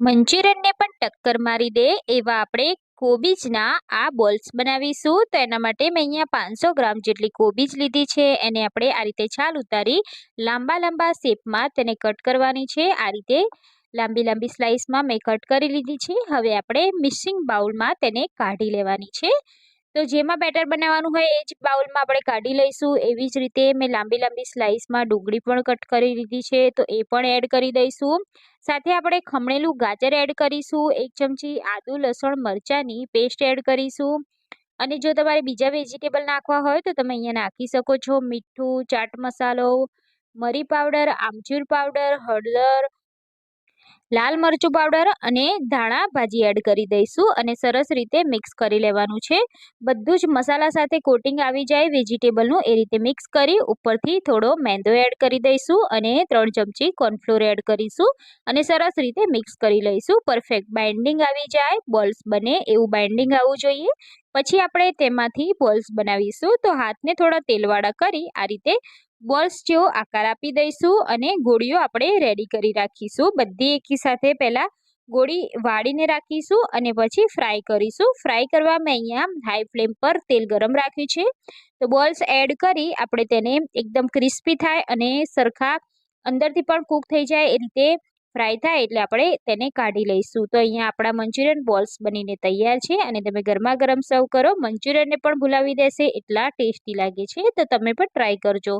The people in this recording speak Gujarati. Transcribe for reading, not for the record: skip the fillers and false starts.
મંચુરિયનને પણ ટક્કર મારી દે એવા આપણે કોબીજના આ બોલ્સ બનાવીશું. તો એના માટે મેં અહીંયા 500 ગ્રામ જેટલી કોબીજ લીધી છે. એને આપણે આ રીતે છાલ ઉતારી લાંબા લાંબા શેપમાં તેને કટ કરવાની છે. આ રીતે લાંબી લાંબી સ્લાઇસમાં મેં કટ કરી લીધી છે. હવે આપણે મિક્સિંગ બાઉલમાં તેને કાઢી લેવાની છે. તો જેમાં બેટર બનાવવાનું હોય એ જ બાઉલમાં આપણે કાઢી લઈશું. એવી જ રીતે મેં લાંબી લાંબી સ્લાઇસમાં ડુંગળી પણ કટ કરી લીધી છે, તો એ પણ એડ કરી દઈશું. સાથે આપણે ખમણેલું ગાજર એડ કરીશું. 1 ચમચી આદુ લસણ મરચાંની પેસ્ટ એડ કરીશું. અને જો તમારે બીજા વેજીટેબલ નાખવા હોય તો તમે અહીંયા નાખી શકો છો. મીઠું, ચાટ મસાલો, મરી પાવડર, આમચૂર પાવડર, હળદર, લાલ મરચું પાવડર અને ધાણા ભાજી એડ કરી દઈશું અને સરસ રીતે મિક્સ કરી લેવાનું છે. બધું જ મસાલા સાથે કોટિંગ આવી જાય વેજીટેબલનું એ રીતે મિક્સ કરી ઉપરથી થોડો મેંદો એડ કરી દઈશું અને 3 ચમચી કોર્નફ્લોર એડ કરીશું અને સરસ રીતે મિક્સ કરી લઈશું. પરફેક્ટ બાઇન્ડિંગ આવી જાય, બોલ્સ બને એવું બાઇન્ડિંગ આવવું જોઈએ. પછી આપણે તેમાંથી બોલ્સ બનાવીશું. તો હાથને થોડા તેલવાળા કરી આ રીતે બોલ્સ જેવો આકાર આપી દઈશું અને ગોળીઓ આપણે રેડી કરી રાખીશું. બધી એકી સાથે પહેલા ગોળી વાળીને રાખીશું અને પછી ફ્રાય કરીશું. ફ્રાય કરવા મેં અહીંયા હાઈ ફ્લેમ પર તેલ ગરમ રાખ્યું છે. તો બોલ્સ એડ કરી આપણે તેને એકદમ ક્રિસ્પી થાય અને સરખા અંદરથી પણ કૂક થઈ જાય એ રીતે ફ્રાય થાય એટલે આપણે તેને કાઢી લઈશું. તો અહીંયા આપણા મંચુરિયન બોલ્સ બનીને તૈયાર છે અને તમે ગરમા ગરમ સર્વ કરો. મંચુરિયનને પણ ભૂલાવી દેશે એટલા ટેસ્ટી લાગે છે. તો તમે પણ ટ્રાય કરજો.